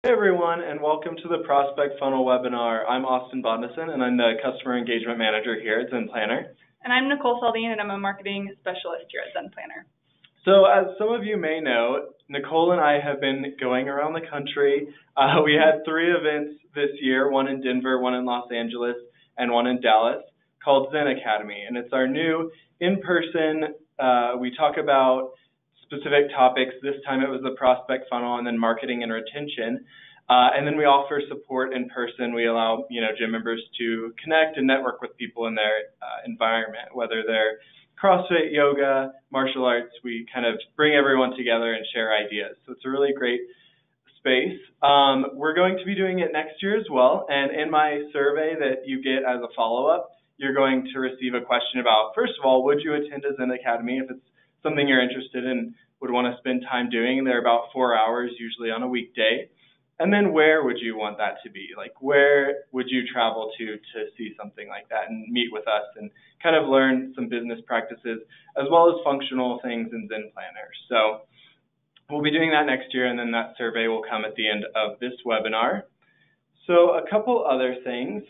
Hey everyone, and welcome to the Prospect Funnel webinar. I'm Austin Bondison, and I'm the Customer Engagement Manager here at ZenPlanner. And I'm Nicole Saldine, and I'm a Marketing Specialist here at ZenPlanner. So as some of you may know, Nicole and I have been going around the country. We had 3 events this year, one in Denver, one in Los Angeles, and one in Dallas, called Zen Academy. And it's our new in-person, we talk about specific topics. This time it was the prospect funnel and then marketing and retention. And then we offer support in person. We allow, gym members to connect and network with people in their environment, whether they're CrossFit, yoga, martial arts. We kind of bring everyone together and share ideas. So it's a really great space. We're going to be doing it next year as well. And in my survey that you get as a follow-up, you're going to receive a question about, first of all, would you attend a Zen Academy if it's something you're interested in, would want to spend time doing? They're about 4 hours, usually on a weekday. And then where would you want that to be? Like, where would you travel to see something like that and meet with us and kind of learn some business practices as well as functional things in ZenPlanner. So we'll be doing that next year, and then that survey will come at the end of this webinar. So a couple other things.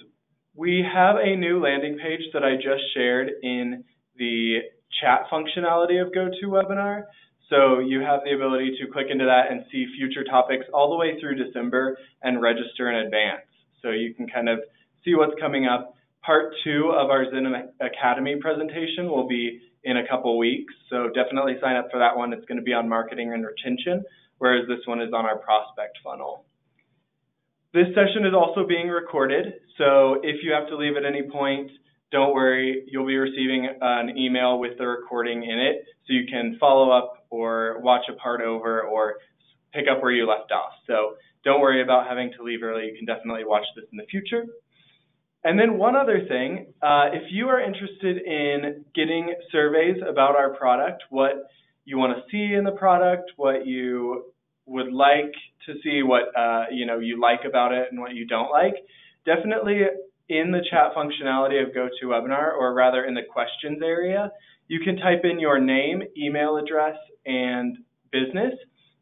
We have a new landing page that I just shared in the chat functionality of GoToWebinar. So you have the ability to click into that and see future topics all the way through December and register in advance. So you can kind of see what's coming up. Part 2 of our Zen Academy presentation will be in a couple weeks. So definitely sign up for that one. It's going to be on marketing and retention, whereas this one is on our prospect funnel. This session is also being recorded. So if you have to leave at any point, don't worry, you'll be receiving an email with the recording in it, so you can follow up or watch a part over or pick up where you left off. So don't worry about having to leave early. You can definitely watch this in the future. And then one other thing, if you are interested in getting surveys about our product, what you want to see in the product, what you would like to see, what you like about it and what you don't like, definitely in the chat functionality of GoToWebinar, or rather in the questions area, you can type in your name, email address, and business,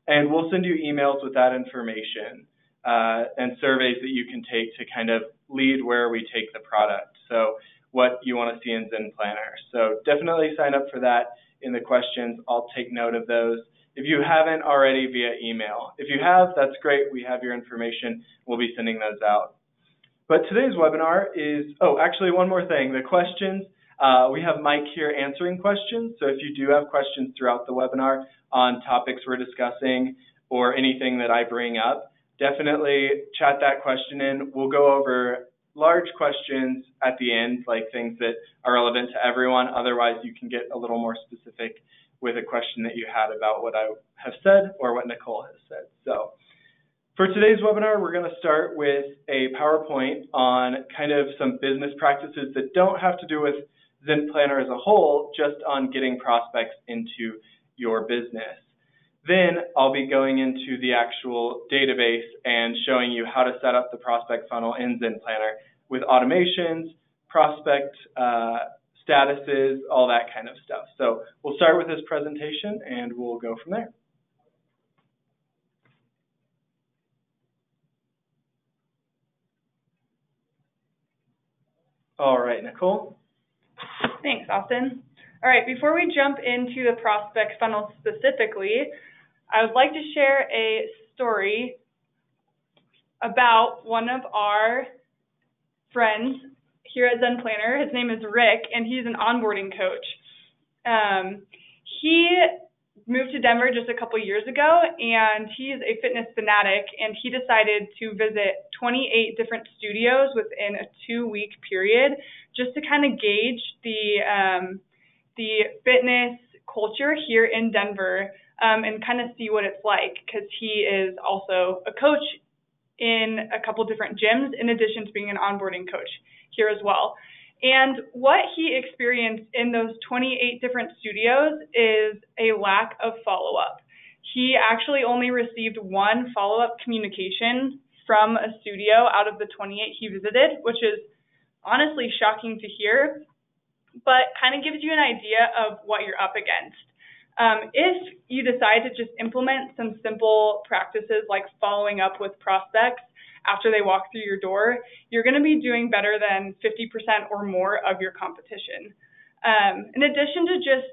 and we'll send you emails with that information and surveys that you can take to kind of lead where we take the product. So what you want to see in ZenPlanner. So definitely sign up for that in the questions. I'll take note of those. If you haven't already, via email. If you have, that's great. We have your information. We'll be sending those out. But today's webinar is, actually one more thing, the questions. We have Mike here answering questions, so if you do have questions throughout the webinar on topics we're discussing or anything that I bring up, definitely chat that question in. We'll go over large questions at the end, like things that are relevant to everyone. Otherwise, you can get a little more specific with a question that you had about what I have said or what Nicole has said. So for today's webinar, we're going to start with a PowerPoint on kind of some business practices that don't have to do with ZenPlanner as a whole, just on getting prospects into your business. Then I'll be going into the actual database and showing you how to set up the prospect funnel in ZenPlanner with automations, prospect statuses, all that kind of stuff. So we'll start with this presentation and we'll go from there. All right, Nicole. Thanks, Austin. All right, before we jump into the prospect funnel specifically, I would like to share a story about one of our friends here at ZenPlanner. His name is Rick, and he's an onboarding coach. He moved to Denver just a couple years ago, and he's a fitness fanatic, and he decided to visit 28 different studios within a 2-week period just to kind of gauge the fitness culture here in Denver and kind of see what it's like, because he is also a coach in a couple different gyms in addition to being an onboarding coach here as well. And what he experienced in those 28 different studios is a lack of follow-up. He actually only received 1 follow-up communication from a studio out of the 28 he visited, which is honestly shocking to hear, but kind of gives you an idea of what you're up against. If you decide to just implement some simple practices like following up with prospects after they walk through your door, you're going to be doing better than 50% or more of your competition. In addition to just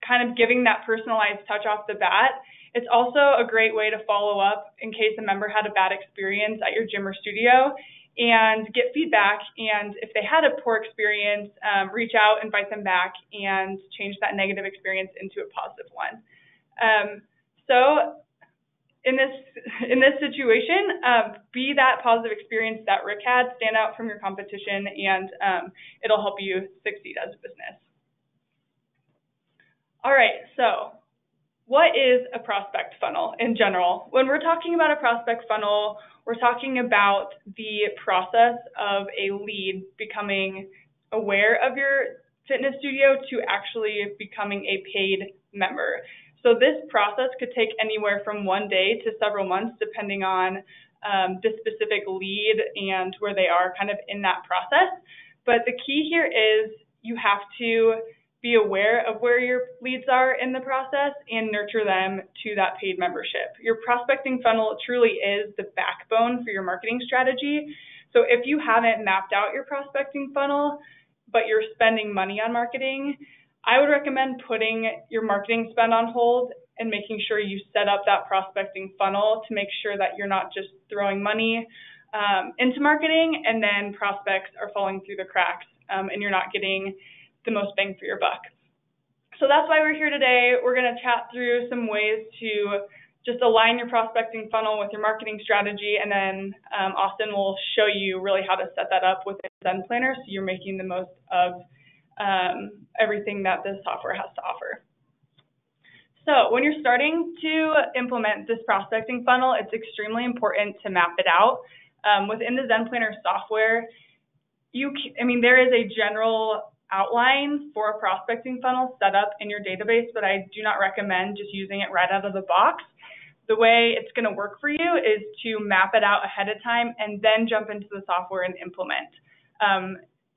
kind of giving that personalized touch off the bat, it's also a great way to follow up in case a member had a bad experience at your gym or studio and get feedback. And if they had a poor experience, reach out, invite them back, and change that negative experience into a positive one. So in this situation, be that positive experience that Rick had, stand out from your competition, and it'll help you succeed as a business. All right, so what is a prospect funnel in general? When we're talking about a prospect funnel, we're talking about the process of a lead becoming aware of your fitness studio to actually becoming a paid member. So this process could take anywhere from 1 day to several months, depending on the specific lead and where they are kind of in that process. But the key here is you have to be aware of where your leads are in the process and nurture them to that paid membership. Your prospecting funnel truly is the backbone for your marketing strategy. So if you haven't mapped out your prospecting funnel, but you're spending money on marketing, I would recommend putting your marketing spend on hold and making sure you set up that prospecting funnel to make sure that you're not just throwing money into marketing and then prospects are falling through the cracks and you're not getting the most bang for your buck. So that's why we're here today. We're going to chat through some ways to just align your prospecting funnel with your marketing strategy, and then Austin will show you really how to set that up with a Zen Planner so you're making the most of everything that this software has to offer. So when you're starting to implement this prospecting funnel, it's extremely important to map it out. Within the Zen Planner software, there is a general outline for a prospecting funnel set up in your database, but I do not recommend just using it right out of the box. The way it's going to work for you is to map it out ahead of time and then jump into the software and implement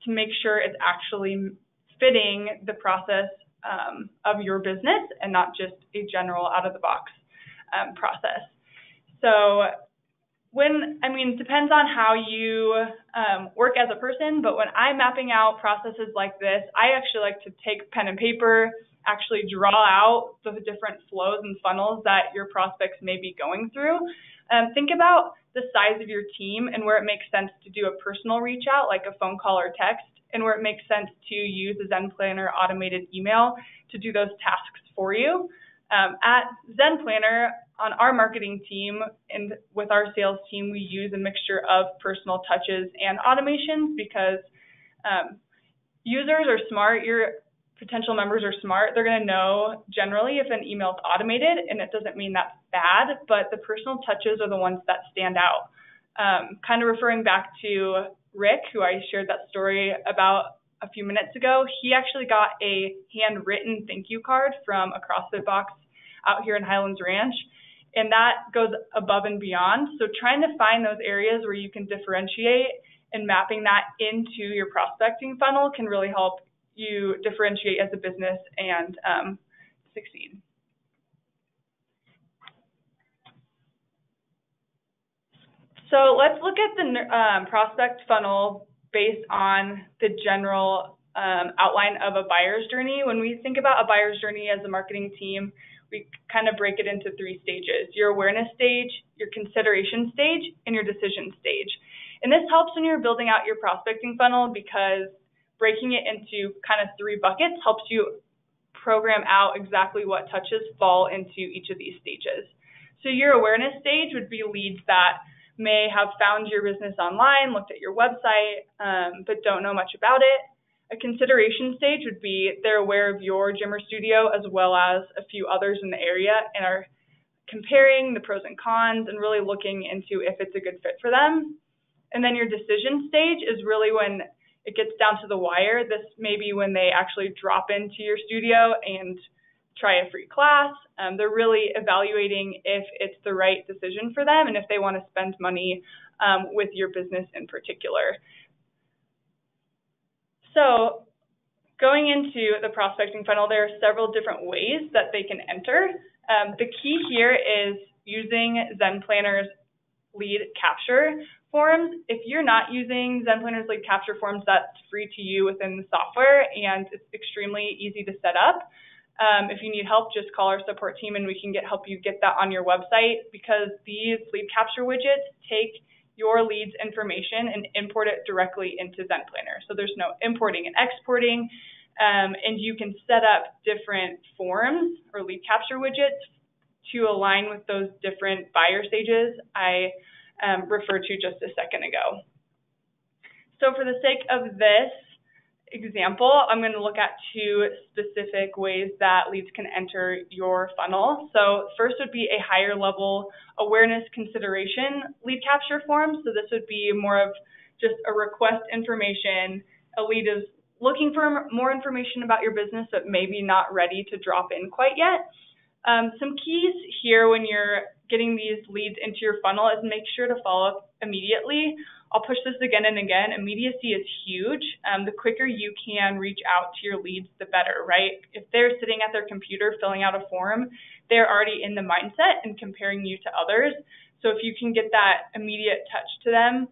to make sure it's actually fitting the process of your business and not just a general out-of-the-box process. So depends on how you work as a person, but when I'm mapping out processes like this, I actually like to take pen and paper, actually draw out the different flows and funnels that your prospects may be going through. Think about the size of your team and where it makes sense to do a personal reach out, like a phone call or text, and where it makes sense to use a Zen Planner automated email to do those tasks for you. At Zen Planner, on our marketing team and with our sales team, we use a mixture of personal touches and automations because users are smart. Your potential members are smart. They're going to know generally if an email is automated, and it doesn't mean that's bad, but the personal touches are the ones that stand out. Kind of referring back to Rick, who I shared that story about a few minutes ago, he actually got a handwritten thank you card from a CrossFit Box out here in Highlands Ranch, and that goes above and beyond. So trying to find those areas where you can differentiate and mapping that into your prospecting funnel can really help you differentiate as a business and succeed. So let's look at the prospect funnel based on the general outline of a buyer's journey. When we think about a buyer's journey as a marketing team, we kind of break it into 3 stages: your awareness stage, your consideration stage, and your decision stage. And this helps when you're building out your prospecting funnel because breaking it into kind of 3 buckets helps you program out exactly what touches fall into each of these stages. So your awareness stage would be leads that may have found your business online, looked at your website, but don't know much about it. A consideration stage would be they're aware of your gym or studio as well as a few others in the area and are comparing the pros and cons and really looking into if it's a good fit for them. And then your decision stage is really when it gets down to the wire. This may be when they actually drop into your studio and try a free class. They're really evaluating if it's the right decision for them and if they want to spend money with your business in particular. So going into the prospecting funnel, there are several different ways that they can enter. The key here is using ZenPlanner's lead capture forms. If you're not using ZenPlanner's lead capture forms, that's free to you within the software, and it's extremely easy to set up. If you need help, just call our support team and we can help you get that on your website, because these lead capture widgets take your leads information and import it directly into ZenPlanner. So there's no importing and exporting, and you can set up different forms or lead capture widgets to align with those different buyer stages I referred to just a second ago. So for the sake of this example, I'm going to look at two specific ways that leads can enter your funnel. So first would be a higher level awareness consideration lead capture form. So this would be more of just a request information. A lead is looking for more information about your business, but maybe not ready to drop in quite yet. Some keys here when you're getting these leads into your funnel is make sure to follow up immediately. I'll push this again and again. Immediacy is huge. The quicker you can reach out to your leads, the better, right? If they're sitting at their computer filling out a form, they're already in the mindset and comparing you to others. So if you can get that immediate touch to them,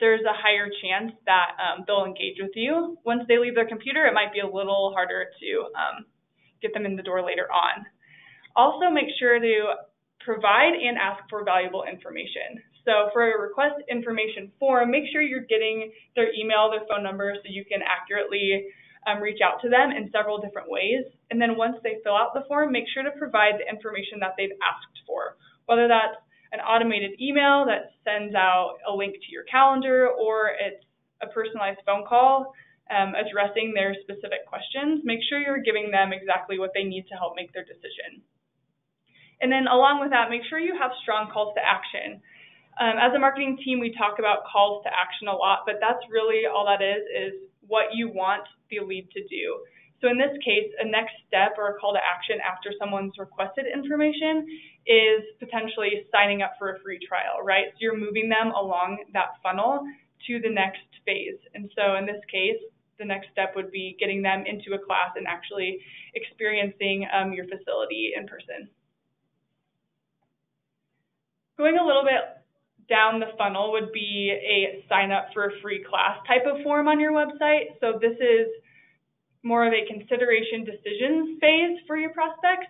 there's a higher chance that they'll engage with you. Once they leave their computer, it might be a little harder to get them in the door later on. Also, make sure to provide and ask for valuable information. So for a request information form, make sure you're getting their email, their phone number, so you can accurately reach out to them in several different ways. And then once they fill out the form, make sure to provide the information that they've asked for, whether that's an automated email that sends out a link to your calendar, or it's a personalized phone call addressing their specific questions. Make sure you're giving them exactly what they need to help make their decision. And then along with that, make sure you have strong calls to action. As a marketing team, we talk about calls to action a lot, but that's really all that is what you want the lead to do. So in this case, a next step or a call to action after someone's requested information is potentially signing up for a free trial, right? So you're moving them along that funnel to the next phase. And so in this case, the next step would be getting them into a class and actually experiencing your facility in person. Going a little bit down the funnel would be a sign up for a free class type of form on your website. So this is more of a consideration decision phase for your prospects.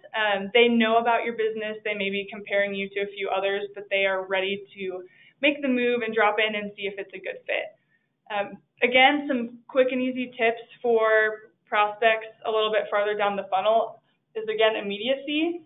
They know about your business. They may be comparing you to a few others, but they are ready to make the move and drop in and see if it's a good fit. Again, some quick and easy tips for prospects a little bit farther down the funnel is, again, immediacy.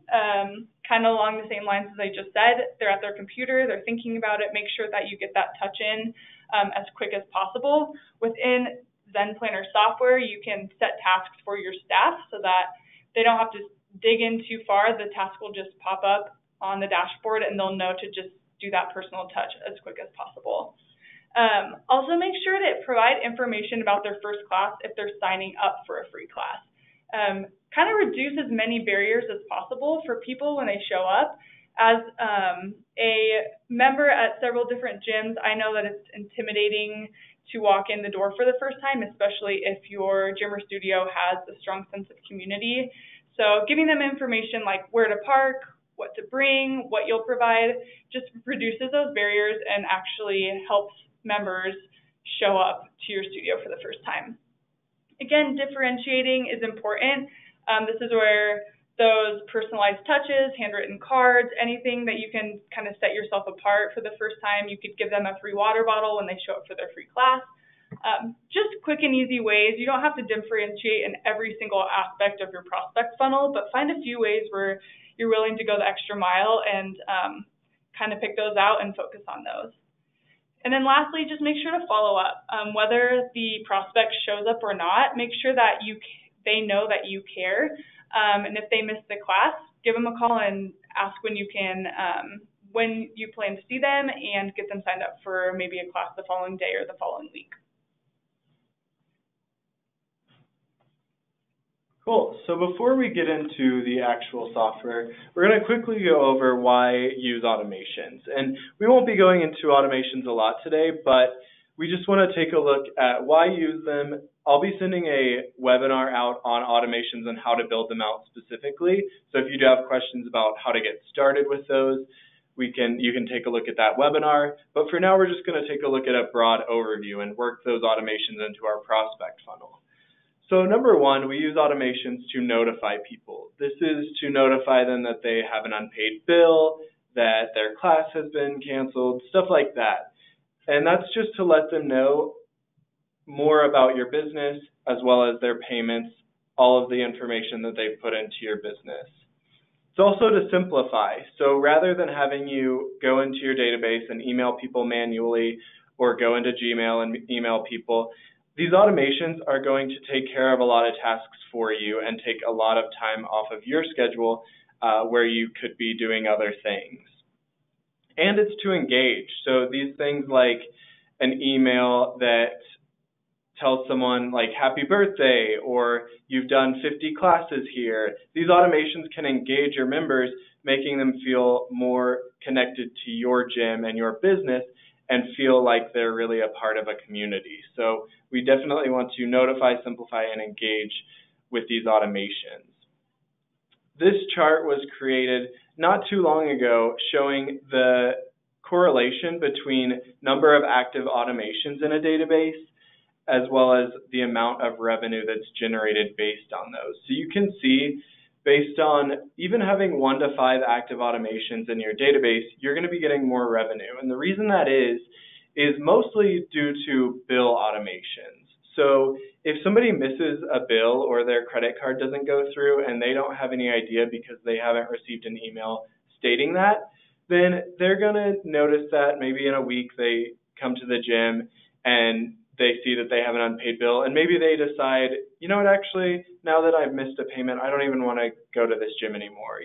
Kind of along the same lines as I just said. They're at their computer, they're thinking about it. Make sure that you get that touch in as quick as possible. Within ZenPlanner software, you can set tasks for your staff so that they don't have to dig in too far. The task will just pop up on the dashboard and they'll know to just do that personal touch as quick as possible. Also, make sure to provide information about their first class if they're signing up for a free class. Kind of reduce as many barriers as possible for people when they show up. As a member at several different gyms, I know that it's intimidating to walk in the door for the first time, especially if your gym or studio has a strong sense of community. So giving them information like where to park, what to bring, what you'll provide, just reduces those barriers and actually helps members show up to your studio for the first time. Again, differentiating is important. This is where those personalized touches, handwritten cards, anything that you can kind of set yourself apart for the first time. You could give them a free water bottle when they show up for their free class. Just quick and easy ways. You don't have to differentiate in every single aspect of your prospect funnel, but find a few ways where you're willing to go the extra mile and kind of pick those out and focus on those. And then lastly, just make sure to follow up. Whether the prospect shows up or not, make sure that they know that you care. And if they miss the class, give them a call and ask when you plan to see them and get them signed up for maybe a class the following day or the following week. Cool. So before we get into the actual software, we're going to quickly go over why use automations. And we won't be going into automations a lot today, but we just want to take a look at why use them. I'll be sending a webinar out on automations and how to build them out specifically. So if you do have questions about how to get started with those, you can take a look at that webinar. But for now, we're just going to take a look at a broad overview and work those automations into our prospect funnel. So number one, we use automations to notify people. This is to notify them that they have an unpaid bill, that their class has been canceled, stuff like that. And that's just to let them know more about your business as well as their payments, all of the information that they've put into your business. It's also to simplify. So rather than having you go into your database and email people manually or go into Gmail and email people, these automations are going to take care of a lot of tasks for you and take a lot of time off of your schedule where you could be doing other things. And it's to engage. So these things like an email that tells someone like happy birthday or you've done 50 classes here. These automations can engage your members, making them feel more connected to your gym and your business and feel like they're really a part of a community. So we definitely want to notify, simplify, and engage with these automations. This chart was created not too long ago showing the correlation between number of active automations in a database as well as the amount of revenue that's generated based on those. So you can see based on even having 1 to 5 active automations in your database, you're going to be getting more revenue. And the reason that is mostly due to bill automations. So if somebody misses a bill or their credit card doesn't go through and they don't have any idea because they haven't received an email stating that, then they're going to notice that maybe in a week they come to the gym and they see that they have an unpaid bill, and maybe they decide, you know what, actually, now that I've missed a payment, I don't even want to go to this gym anymore.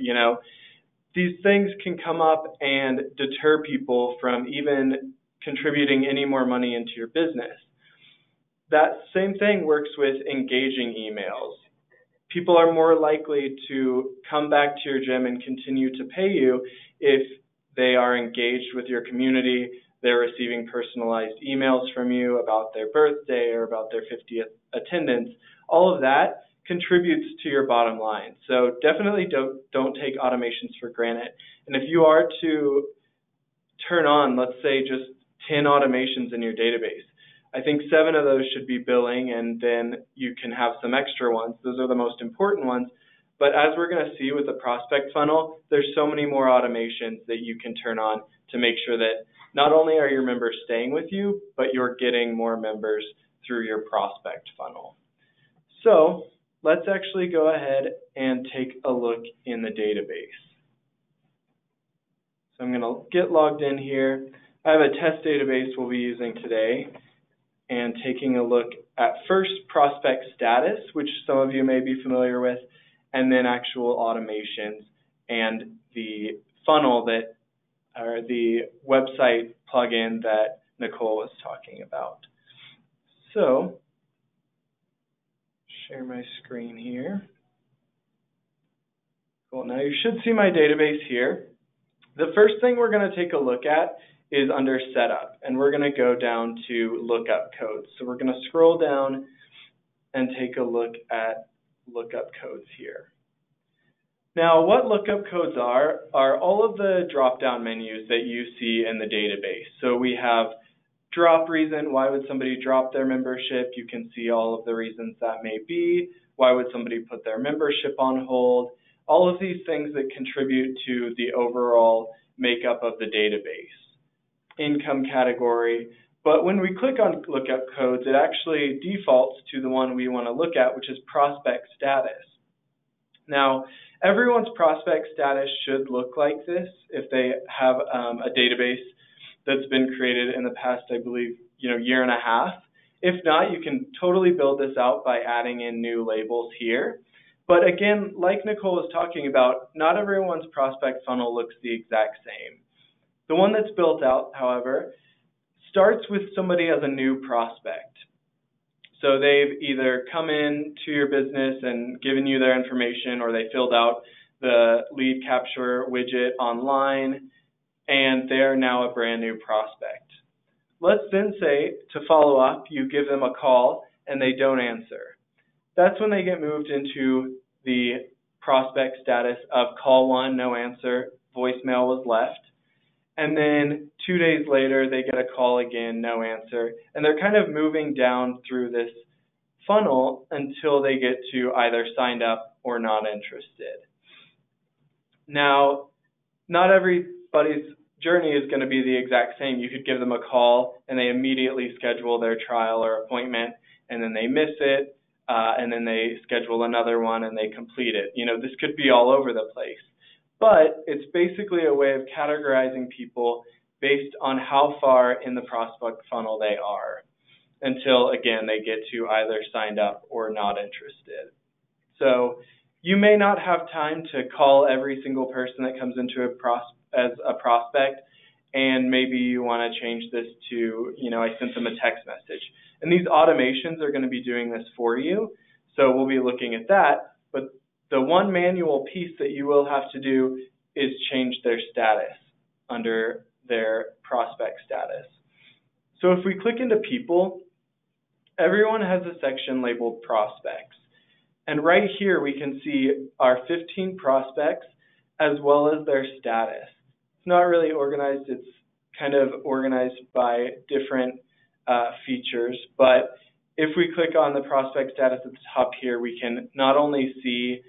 These things can come up and deter people from even contributing any more money into your business. That same thing works with engaging emails. People are more likely to come back to your gym and continue to pay you if they are engaged with your community. They're receiving personalized emails from you about their birthday or about their 50th attendance. All of that contributes to your bottom line. So definitely don't take automations for granted. And if you are to turn on, let's say, just 10 automations in your database, I think 7 of those should be billing, and then you can have some extra ones. Those are the most important ones. But as we're going to see with the prospect funnel, there's so many more automations that you can turn on to make sure that not only are your members staying with you, but you're getting more members through your prospect funnel. So let's actually go ahead and take a look in the database. So I'm going to get logged in here. I have a test database we'll be using today and taking a look at first prospect status, which some of you may be familiar with, and then actual automations and the funnel that or the website plugin that Nicole was talking about. So, share my screen here. Cool. Now you should see my database here. The first thing we're going to take a look at is under setup, and we're going to go down to lookup codes. So we're going to scroll down and take a look at lookup codes here. Now, what lookup codes are all of the drop-down menus that you see in the database. So we have drop reason, why would somebody drop their membership? You can see all of the reasons that may be. Why would somebody put their membership on hold? All of these things that contribute to the overall makeup of the database. Income category. But when we click on lookup codes, it actually defaults to the one we want to look at, which is prospect status. Now, everyone's prospect status should look like this if they have a database that's been created in the past, I believe, year and a half. If not, you can totally build this out by adding in new labels here. But again, like Nicole was talking about, not everyone's prospect funnel looks the exact same. The one that's built out, however, starts with somebody as a new prospect. So they've either come in to your business and given you their information, or they filled out the lead capture widget online, and they're now a brand new prospect. let's then say, to follow up, you give them a call and they don't answer. That's when they get moved into the prospect status of call 1, no answer, voicemail was left. And then 2 days later, they get a call again, no answer. And they're kind of moving down through this funnel until they get to either signed up or not interested. Now, not everybody's journey is going to be the exact same. You could give them a call and they immediately schedule their trial or appointment, and then they miss it, and then they schedule another one and they complete it. This could be all over the place. But it's basically a way of categorizing people based on how far in the prospect funnel they are until, again, they get to either signed up or not interested. So you may not have time to call every single person that comes into as a prospect, and maybe you want to change this to, I sent them a text message. And these automations are going to be doing this for you, so we'll be looking at that. But the one manual piece that you will have to do is change their status under their prospect status. So if we click into people, everyone has a section labeled prospects. And right here we can see our 15 prospects as well as their status. It's not really organized, it's kind of organized by different features, but if we click on the prospect status at the top here, we can not only see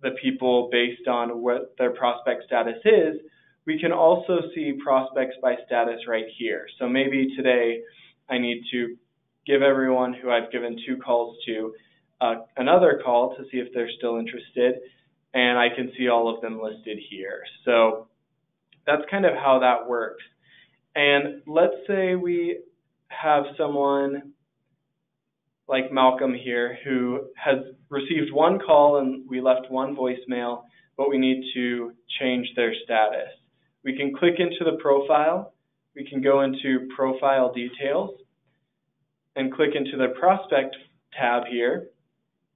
the people based on what their prospect status is, we can also see prospects by status right here. So maybe today I need to give everyone who I've given 2 calls to another call to see if they're still interested, and I can see all of them listed here. So that's kind of how that works. And let's say we have someone like Malcolm here who has received 1 call and we left 1 voicemail, but we need to change their status. We can click into the profile, we can go into profile details and click into the prospect tab here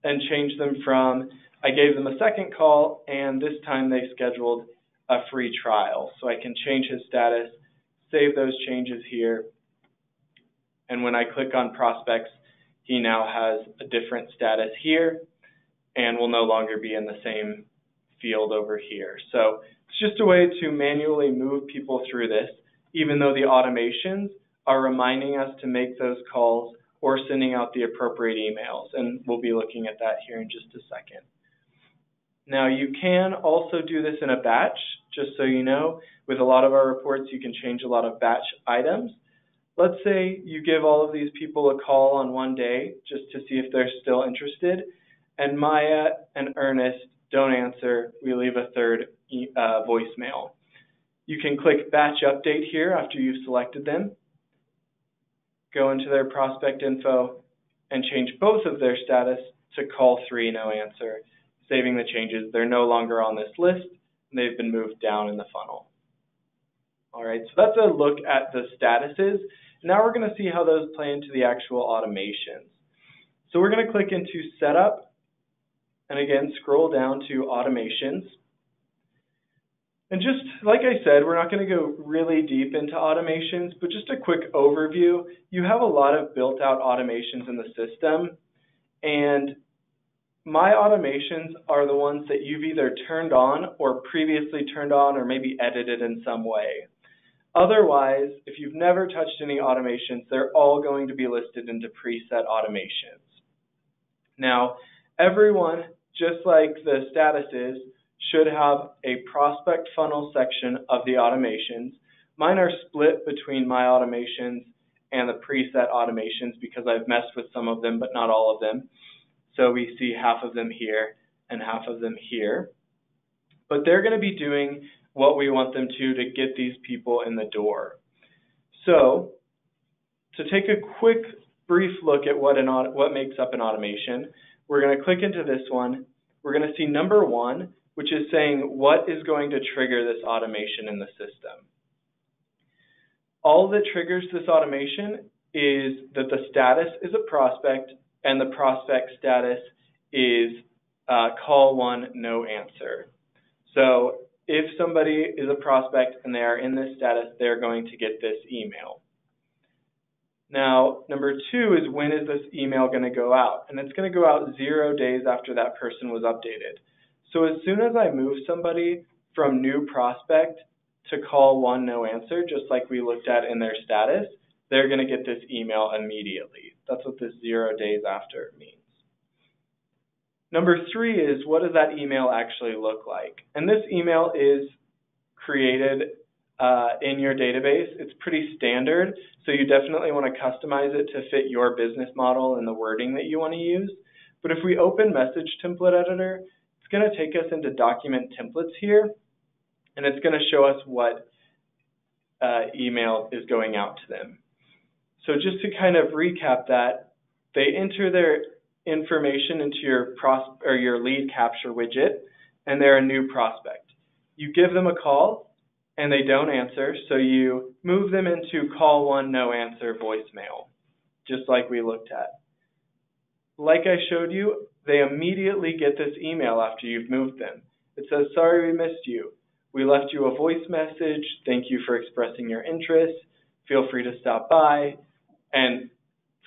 and change them from, I gave them a second call and this time they scheduled a free trial. So I can change his status, save those changes here, and when I click on prospects, he now has a different status here and will no longer be in the same field over here. So it's just a way to manually move people through this, even though the automations are reminding us to make those calls or sending out the appropriate emails. And we'll be looking at that here in just a second. Now you can also do this in a batch, just so you know. With a lot of our reports, you can change a lot of batch items. Let's say you give all of these people a call on one day just to see if they're still interested, and Maya and Ernest don't answer. We leave a third voicemail. You can click Batch Update here after you've selected them, go into their prospect info, and change both of their status to call 3, no answer, saving the changes. They're no longer on this list, and they've been moved down in the funnel. All right, so that's a look at the statuses. Now we're going to see how those play into the actual automations. So we're going to click into Setup, and again, scroll down to Automations. And just like I said, we're not going to go really deep into automations, but just a quick overview. You have a lot of built-out automations in the system, and my automations are the ones that you've either turned on or previously turned on or maybe edited in some way. Otherwise, if you've never touched any automations, they're all going to be listed into preset automations. Now, everyone, just like the statuses, should have a prospect funnel section of the automations. Mine are split between my automations and the preset automations because I've messed with some of them, but not all of them. So we see half of them here and half of them here. But they're going to be doing what we want them to get these people in the door. So to take a quick, brief look at what makes up an automation, we're going to click into this one. We're going to see number 1, which is saying what is going to trigger this automation in the system. All that triggers this automation is that the status is a prospect and the prospect status is call 1, no answer. So if somebody is a prospect and they are in this status, they're going to get this email. Now, number 2 is when is this email going to go out? And it's going to go out 0 days after that person was updated. So as soon as I move somebody from new prospect to call 1 no answer, just like we looked at in their status, they're going to get this email immediately. That's what this 0 days after means. Number 3 is, what does that email actually look like? And this email is created in your database. It's pretty standard, so you definitely want to customize it to fit your business model and the wording that you want to use. But if we open Message Template Editor, it's going to take us into document templates here, and it's going to show us what email is going out to them. So just to kind of recap that, they enter their information into your lead capture widget, and they're a new prospect. You give them a call, and they don't answer, so you move them into call 1 no answer voicemail, just like we looked at. Like I showed you, they immediately get this email after you've moved them. It says, sorry we missed you. We left you a voice message. Thank you for expressing your interest. Feel free to stop by, and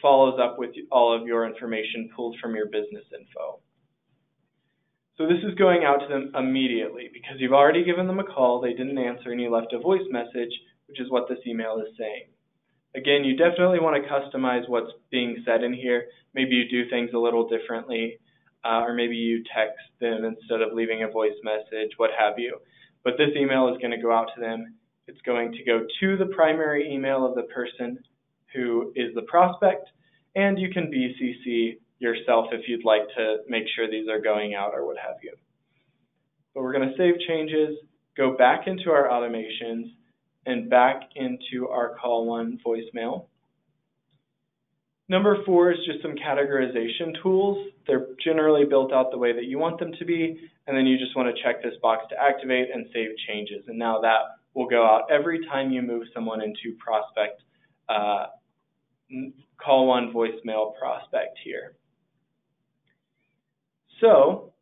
follows up with all of your information pulled from your business info. So this is going out to them immediately because you've already given them a call, they didn't answer, and you left a voice message, which is what this email is saying. Again, you definitely want to customize what's being said in here. Maybe you do things a little differently, or maybe you text them instead of leaving a voice message, what have you. But this email is going to go out to them. It's going to go to the primary email of the person who is the prospect, and you can BCC yourself if you'd like to make sure these are going out or what have you. But we're going to save changes, go back into our automations, and back into our call 1 voicemail. Number 4 is just some categorization tools. They're generally built out the way that you want them to be, and then you just want to check this box to activate and save changes. And now that will go out every time you move someone into prospect, call 1 voicemail prospect here. So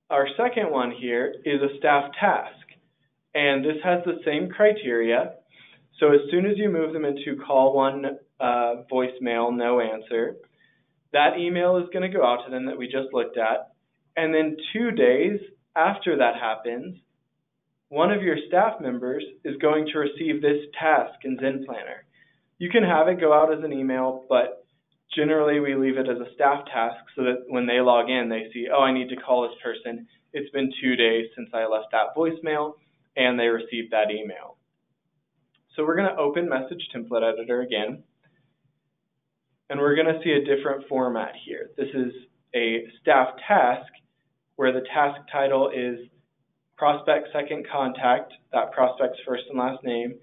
our second one here is a staff task, and this has the same criteria. So as soon as you move them into call 1 voicemail, no answer, that email is going to go out to them that we just looked at, and then 2 days after that happens, one of your staff members is going to receive this task in ZenPlanner. You can have it go out as an email, but generally we leave it as a staff task so that when they log in, they see, oh, I need to call this person. It's been 2 days since I left that voicemail, and they received that email. So we're going to open Message Template Editor again, and we're going to see a different format here. This is a staff task where the task title is Prospect Second Contact, that prospect's first and last name,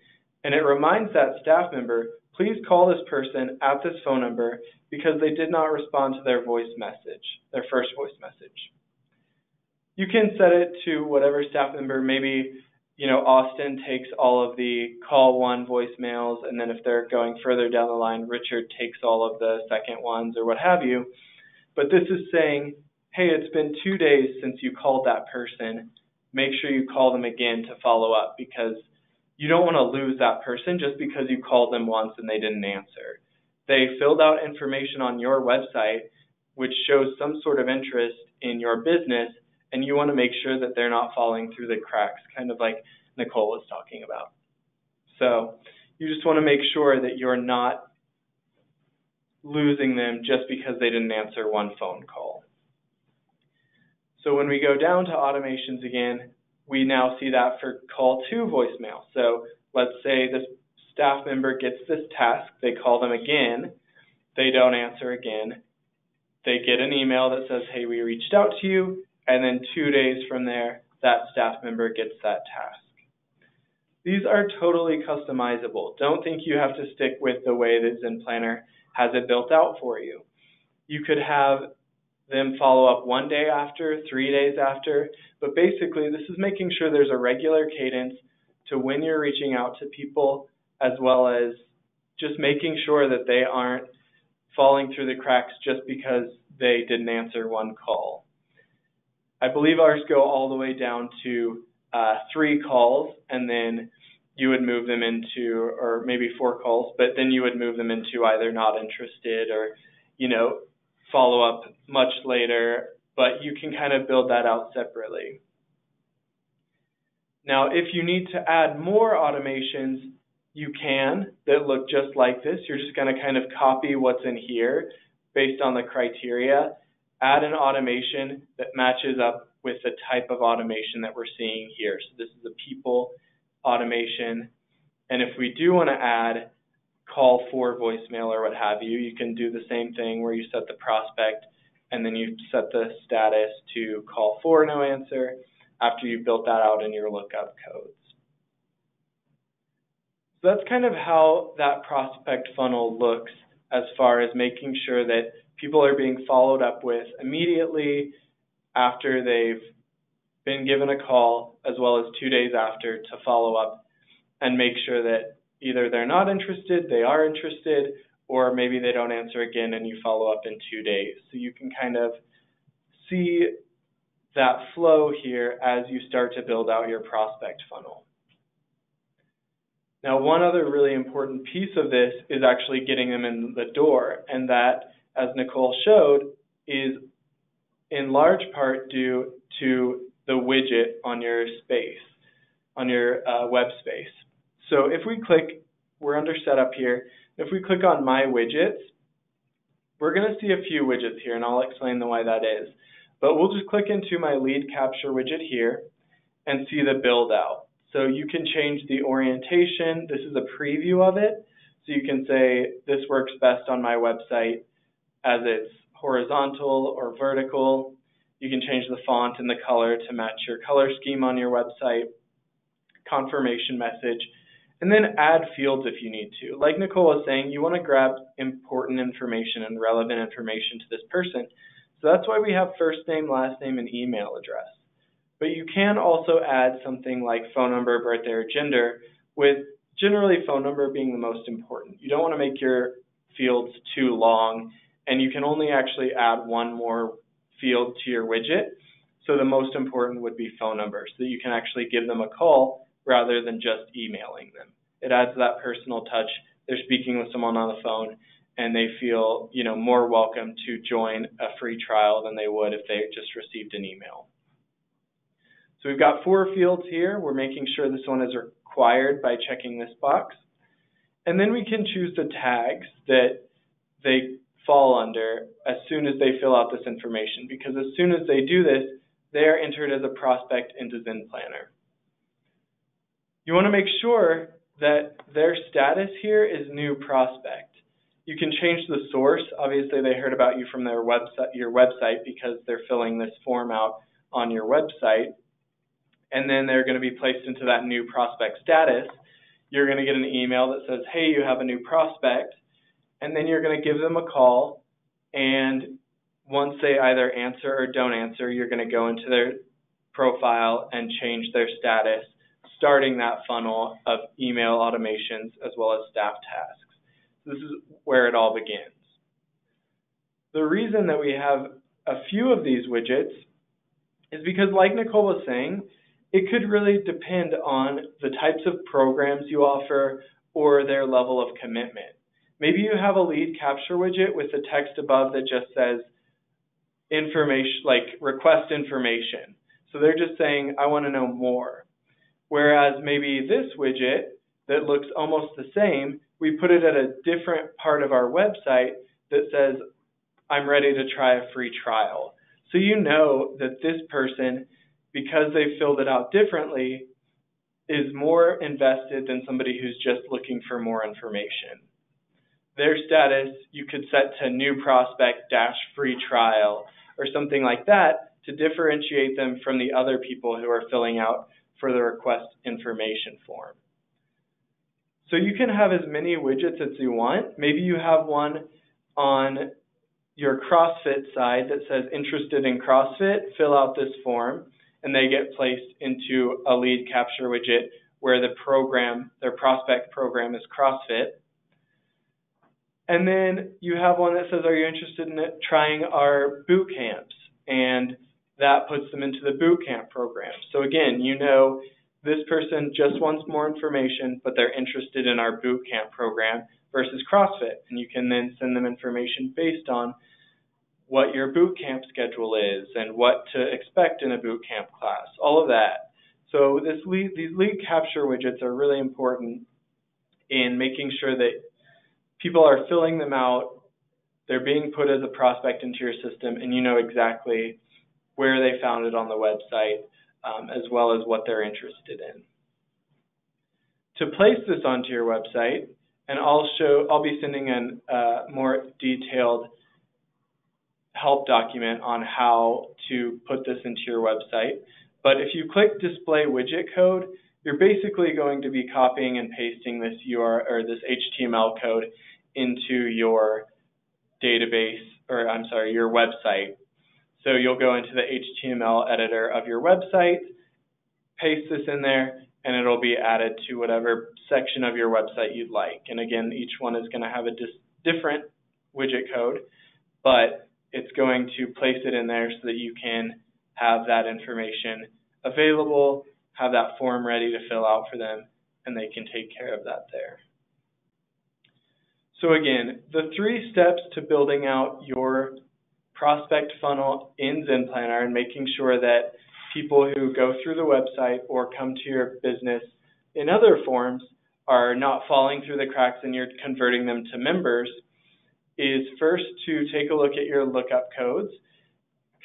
and it reminds that staff member, please call this person at this phone number because they did not respond to their voice message, their first voice message. You can set it to whatever staff member. Maybe, Austin takes all of the call 1 voicemails, and then if they're going further down the line, Richard takes all of the second ones or what have you. But this is saying, hey, it's been 2 days since you called that person. Make sure you call them again to follow up because you don't want to lose that person just because you called them once and they didn't answer. They filled out information on your website which shows some sort of interest in your business, and you want to make sure that they're not falling through the cracks, kind of like Nicole was talking about. So you just want to make sure that you're not losing them just because they didn't answer one phone call. So when we go down to automations again, we now see that for call 2 voicemail. So let's say this staff member gets this task, they call them again, they don't answer again, they get an email that says, hey, we reached out to you, and then 2 days from there, that staff member gets that task. These are totally customizable. Don't think you have to stick with the way that ZenPlanner has it built out for you. You could have them follow up 1 day after, 3 days after, but basically this is making sure there's a regular cadence to when you're reaching out to people, as well as just making sure that they aren't falling through the cracks just because they didn't answer one call. I believe ours go all the way down to 3 calls, and then you would move them into, or maybe 4 calls, but then you would move them into either not interested or, follow up much later, but you can kind of build that out separately. Now, if you need to add more automations, you can, that look just like this. You're just going to kind of copy what's in here based on the criteria, add an automation that matches up with the type of automation that we're seeing here. So this is a people automation. And if we do want to add call for voicemail or what have you, you can do the same thing where you set the prospect and then you set the status to call for no answer after you've built that out in your lookup codes. So that's kind of how that prospect funnel looks as far as making sure that people are being followed up with immediately after they've been given a call, as well as 2 days after, to follow up and make sure that either they're not interested, they are interested, or maybe they don't answer again and you follow up in 2 days. So you can kind of see that flow here as you start to build out your prospect funnel. Now, one other really important piece of this is actually getting them in the door, and that, as Nicole showed, is in large part due to the widget on your space, on your web space. So if we click, we're under setup here. If we click on My Widgets, we're going to see a few widgets here, and I'll explain why that is. But we'll just click into my lead capture widget here and see the build out. So you can change the orientation. This is a preview of it. So you can say this works best on my website as it's horizontal or vertical. You can change the font and the color to match your color scheme on your website, confirmation message, and then add fields if you need to. Like Nicole was saying, you want to grab important information and relevant information to this person. So that's why we have first name, last name, and email address. But you can also add something like phone number, birthday, or gender, with generally phone number being the most important. You don't want to make your fields too long, and you can only actually add one more field to your widget. So the most important would be phone number, so that you can actually give them a call rather than just emailing them. It adds that personal touch. They're speaking with someone on the phone, and they feel, more welcome to join a free trial than they would if they just received an email. So we've got 4 fields here. We're making sure this one is required by checking this box. And then we can choose the tags that they fall under as soon as they fill out this information, because as soon as they do this, they are entered as a prospect into ZenPlanner. You want to make sure that their status here is new prospect. You can change the source. Obviously, they heard about you from their website, your website, because they're filling this form out on your website. And then they're going to be placed into that new prospect status. You're going to get an email that says, hey, you have a new prospect. And then you're going to give them a call. And once they either answer or don't answer, you're going to go into their profile and change their status, starting that funnel of email automations as well as staff tasks. This is where it all begins. The reason that we have a few of these widgets is because, like Nicole was saying, it could really depend on the types of programs you offer or their level of commitment. Maybe you have a lead capture widget with the text above that just says information, like request information. So they're just saying, I want to know more. Whereas maybe this widget that looks almost the same, we put it at a different part of our website that says, I'm ready to try a free trial. So you know that this person, because they filled it out differently, is more invested than somebody who's just looking for more information. Their status you could set to new prospect - free trial or something like that to differentiate them from the other people who are filling out for the request information form. So you can have as many widgets as you want. Maybe you have one on your CrossFit side that says interested in CrossFit, fill out this form, and they get placed into a lead capture widget where the program, their prospect program, is CrossFit. And then you have one that says, are you interested in trying our boot camps? And that puts them into the boot camp program. So again, you know this person just wants more information, but they're interested in our boot camp program versus CrossFit. And you can then send them information based on what your boot camp schedule is and what to expect in a boot camp class, all of that. So these lead capture widgets are really important in making sure that people are filling them out, they're being put as a prospect into your system, and you know exactly where they found it on the website, as well as what they're interested in. To place this onto your website, and I'll be sending a more detailed help document on how to put this into your website. But if you click display widget code, you're basically going to be copying and pasting this this HTML code into your database, your website. So you'll go into the HTML editor of your website, paste this in there, and it'll be added to whatever section of your website you'd like. And again, each one is going to have a different widget code, but it's going to place it in there so that you can have that information available, have that form ready to fill out for them, and they can take care of that there. So again, the 3 steps to building out your prospect funnel in ZenPlanner and making sure that people who go through the website or come to your business in other forms are not falling through the cracks and you're converting them to members is first to take a look at your lookup codes.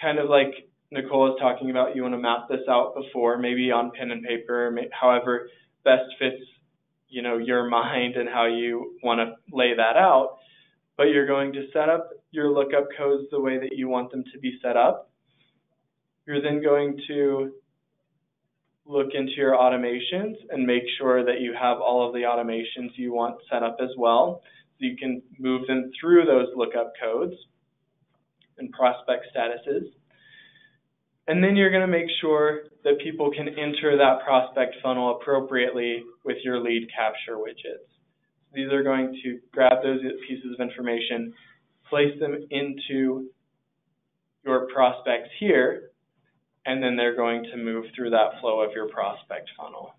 Kind of like Nicole was talking about, you want to map this out before, maybe on pen and paper, however best fits your mind and how you want to lay that out. But you're going to set up your lookup codes the way that you want them to be set up. You're then going to look into your automations and make sure that you have all of the automations you want set up as well. So you can move them through those lookup codes and prospect statuses. And then you're going to make sure that people can enter that prospect funnel appropriately with your lead capture widgets. These are going to grab those pieces of information, place them into your prospects here, and then they're going to move through that flow of your prospect funnel.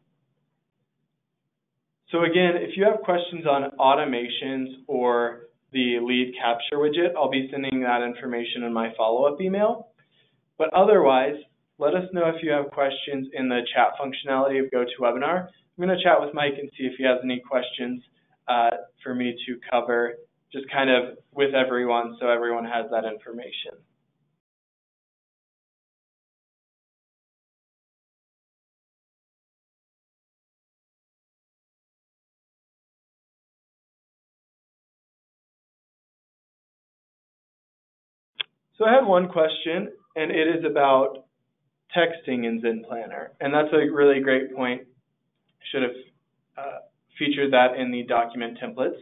So again, if you have questions on automations or the lead capture widget, I'll be sending that information in my follow-up email. But otherwise, let us know if you have questions in the chat functionality of GoToWebinar. I'm going to chat with Mike and see if he has any questions for me to cover, just kind of with everyone so everyone has that information. So I had one question, and it is about texting in ZenPlanner, and that's a really great point. I should have featured that in the document templates.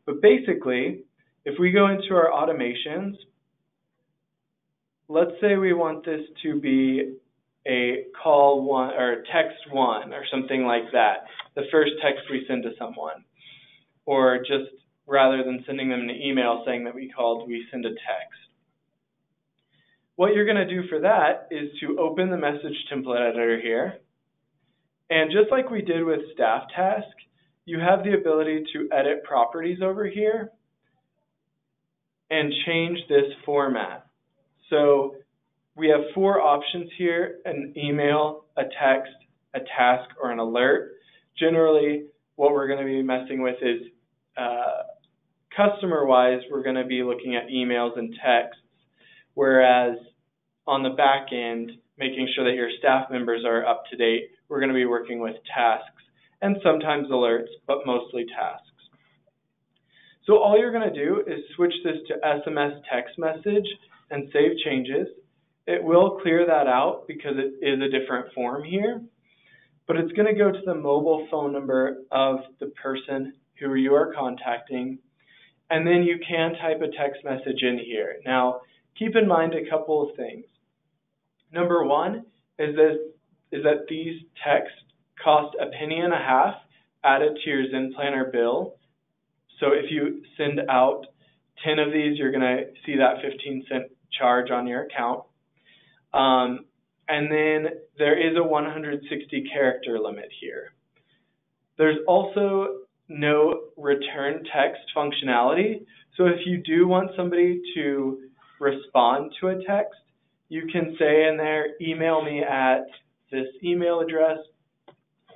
But basically, if we go into our automations, let's say we want this to be a call one or text one or something like that, the first text we send to someone, or just rather than sending them an email saying that we called, we send a text. What you're going to do for that is to open the message template editor here. And just like we did with Staff Task, you have the ability to edit properties over here and change this format. So we have 4 options here: an email, a text, a task, or an alert. Generally, what we're going to be messing with is customer-wise, we're going to be looking at emails and texts, whereas on the back end, making sure that your staff members are up to date, we're going to be working with tasks and sometimes alerts, but mostly tasks. So all you're going to do is switch this to SMS text message and save changes. It will clear that out because it is a different form here, but it's going to go to the mobile phone number of the person who you are contacting, and then you can type a text message in here. Now, keep in mind a couple of things. Number one is that these texts cost $0.015 added to your ZenPlanner bill. So if you send out 10 of these, you're going to see that 15-cent charge on your account. And then there is a 160 character limit here. There's also no return text functionality. So if you do want somebody to respond to a text, you can say in there, email me at this email address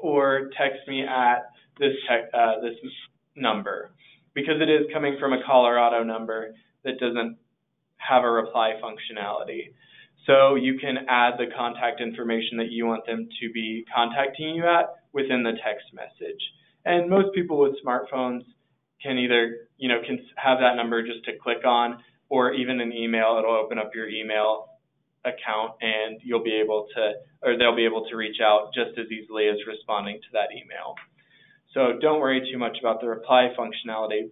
or text me at this number, because it is coming from a Colorado number that doesn't have a reply functionality. So you can add the contact information that you want them to be contacting you at within the text message. And most people with smartphones can either, can have that number just to click on, or even an email. It'll open up your email account and you'll be able to, or they'll be able to reach out just as easily as responding to that email. So don't worry too much about the reply functionality,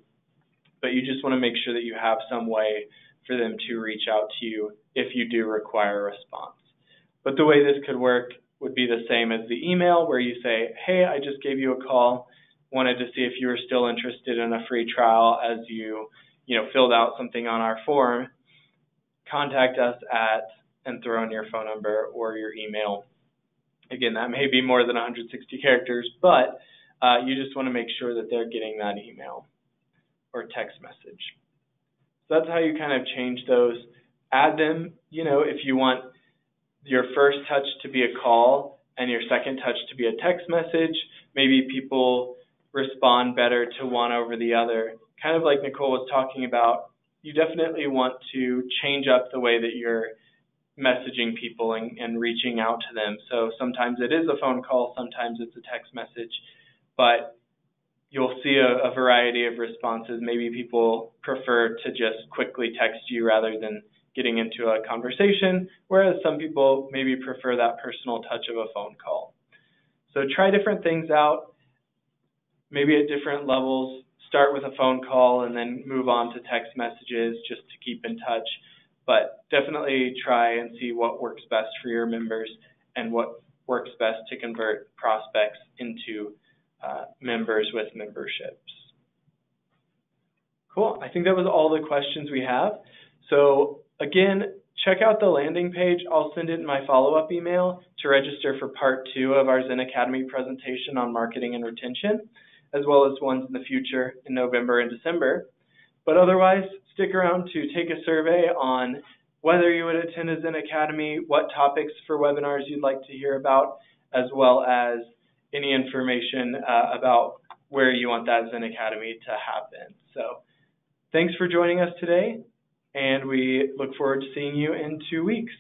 but you just want to make sure that you have some way for them to reach out to you if you do require a response. But the way this could work would be the same as the email, where you say, hey, I just gave you a call, wanted to see if you were still interested in a free trial as you filled out something on our form. Contact us at, and throw in your phone number or your email. Again, that may be more than 160 characters, but you just want to make sure that they're getting that email or text message. So that's how you kind of change those. Add them, if you want your first touch to be a call and your second touch to be a text message. Maybe people respond better to one over the other. Kind of like Nicole was talking about, you definitely want to change up the way that you're messaging people and reaching out to them. So sometimes it is a phone call, sometimes it's a text message, but you'll see a variety of responses. Maybe people prefer to just quickly text you rather than getting into a conversation, whereas some people maybe prefer that personal touch of a phone call. So try different things out, maybe at different levels. Start with a phone call and then move on to text messages just to keep in touch. But definitely try and see what works best for your members and what works best to convert prospects into members with memberships. Cool. I think that was all the questions we have. So again, check out the landing page. I'll send it in my follow-up email to register for part 2 of our Zen Academy presentation on marketing and retention, as well as ones in the future in November and December. But otherwise, stick around to take a survey on whether you would attend a Zen Academy, what topics for webinars you'd like to hear about, as well as any information about where you want that Zen Academy to happen. So thanks for joining us today, and we look forward to seeing you in 2 weeks.